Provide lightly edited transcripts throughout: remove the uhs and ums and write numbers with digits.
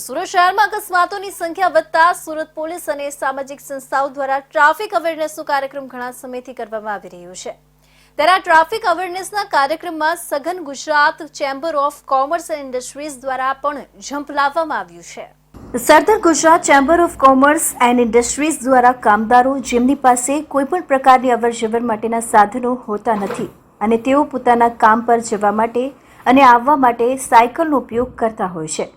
સુરત શહેરમાં અકસ્માતોની સંખ્યા વધતા સુરત પોલીસ અને સામાજિક સંસ્થાઓ દ્વારા ટ્રાફિક અવેરનેસનો કાર્યક્રમ ઘણા સમયથી કરવામાં આવી રહ્યો છે। ત્યારે આ ટ્રાફિક અવેરનેસના કાર્યક્રમમાં સઘન Gujarat chamber of commerce and industries દ્વારા પણ ઝંપલાવવામાં આવ્યું છે। સઘન Gujarat chamber of commerce and industries દ્વારા કામદારો જેમની પાસે કોઈપણ પ્રકારની અવરજવર માટેના સાધનો હોતા નથી અને તેઓ પોતાના કામ પર જવા માટે અને આવવા માટે સાયકલનો ઉપયોગ કરતા હોય છે,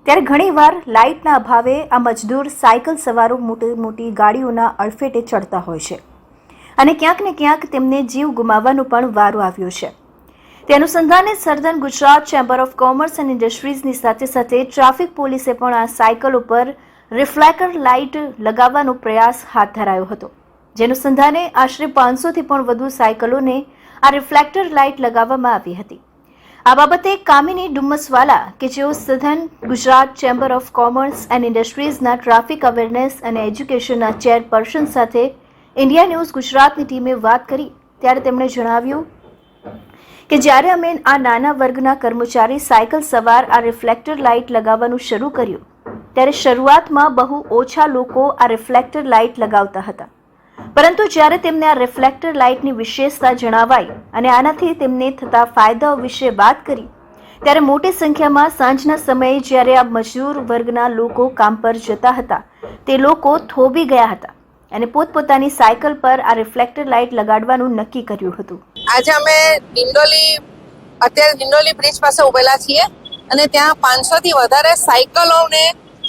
ત્યારે ઘણીવાર લાઇટના અભાવે આ મજદૂર સાયકલ સવારો મોટી ગાડીઓના અડફેટે ચડતા હોય છે અને ક્યાંક ને ક્યાંક તેમને જીવ ગુમાવવાનો પણ વારો આવ્યો છે। તે અનુસંધાને સઘન Gujarat chamber of commerce and ઇન્ડસ્ટ્રીઝની સાથે સાથે ટ્રાફિક પોલીસે પણ આ સાયકલ ઉપર રિફ્લેક્ટર લાઇટ લગાવવાનો પ્રયાસ હાથ ધરાયો હતો, જે અનુસંધાને આશરે 500થી પણ વધુ સાયકલોને આ રિફ્લેક્ટર લાઇટ લગાવવામાં આવી હતી। આ બાબતે કામિની ડુમ્મસવાલા કે જેઓ સઘન Gujarat chamber of commerce and ઇન્ડસ્ટ્રીઝના ટ્રાફિક અવેરનેસ અને એજ્યુકેશનના ચેરપર્સન સાથે ઇન્ડિયા ન્યૂઝ ગુજરાતની ટીમે વાત કરી, ત્યારે તેમણે જણાવ્યું કે જ્યારે અમે આ નાના વર્ગના કર્મચારી સાયકલ સવાર આ રિફ્લેક્ટર લાઇટ લગાવવાનું શરૂ કર્યું, ત્યારે શરૂઆતમાં બહુ ઓછા લોકો આ રિફ્લેક્ટર લાઇટ લગાવતા હતા, પરંતુ જ્યારે તેમને આ રિફ્લેક્ટર લાઇટની વિશેષતા જણાવાઈ અને આનાથી તેમને થતા ફાયદાઓ વિશે વાત કરી, ત્યારે મોટી સંખ્યામાં સાંજના સમયે જ્યારે આ મજૂર વર્ગના લોકો કામ પર જતા હતા તે લોકો થોભી ગયા હતા અને પોતપોતાની સાયકલ પર આ રિફ્લેક્ટર લાઇટ લગાડવાનું નક્કી કર્યું હતું। આજે અમે ડિંડોલી બ્રિજ પાસે ઉભેલા છીએ અને ત્યાં 500 થી વધારે સાયકલોને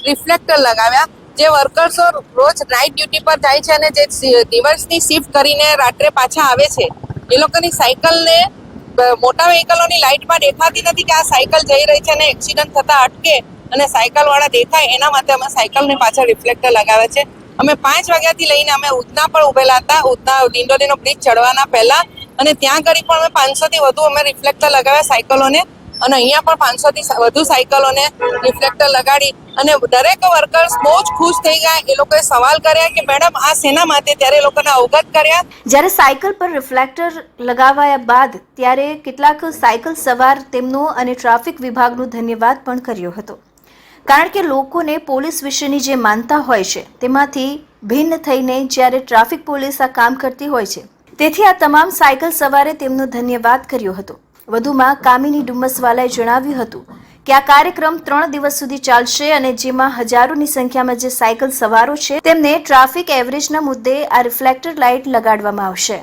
રિફ્લેક્ટર લગાવ્યા। જે વર્કર્સો રોજ નાઇટ ડ્યુટી પર જાય છે અને જે દિવસની શિફ્ટ કરીને રાત્રે પાછા આવે છે, એ લોકોની સાયકલને મોટા વ્હીકલોની લાઇટમાં દેખાતી નથી કે આ સાયકલ જઈ રહી છે અને એક્સિડન્ટ થતા અટકે અને સાયકલ વાળા દેખાય, એના માટે અમે સાયકલની પાછળ રિફ્લેક્ટર લગાવે છે। અમે 5 વાગ્યાથી લઈને અમે ઉધના પર ઉભેલા હતા, ઉધના ડિંડોલીનો બ્રિજ ચડવાના પહેલા, અને ત્યાં આગળ પણ અમે 500 થી વધુ અમે રિફ્લેક્ટર લગાવ્યા સાયકલોને, અને અહીંયા પણ 500 થી વધુ સાયકલોને રિફ્લેક્ટર લગાડી અને દરેક વર્કર્સ બહુ જ ખુશ થઈ ગયા। એ લોકોએ સવાલ કર્યા કે મેડમ આ શેના માટે, ત્યારે એ લોકોને અવગત કર્યા। જ્યારે સાયકલ પર રિફ્લેક્ટર લગાવાયા બાદ ત્યારે કેટલાક સાયકલ સવાર તેમનો અને ટ્રાફિક વિભાગનો ધન્યવાદ પણ કર્યો હતો, કારણ કે લોકોને પોલીસ વિશેની જે માનતા હોય છે તેમાંથી ભિન્ન થઈને જ્યારે ટ્રાફિક પોલીસ આ કામ કરતી હોય છે, તેથી આ તમામ સાયકલ સવારે તેમનો ધન્યવાદ કર્યો હતો। વધુમાં કામિની ડુમ્મસવાલાએ જણાવ્યું હતું કે આ કાર્યક્રમ 3 દિવસ સુધી ચાલશે અને જેમાં હજારોની સંખ્યામાં જે સાયકલ સવારો છે તેમને ટ્રાફિક એવરેજના મુદ્દે આ રિફ્લેક્ટર લાઇટ લગાડવામાં આવશે।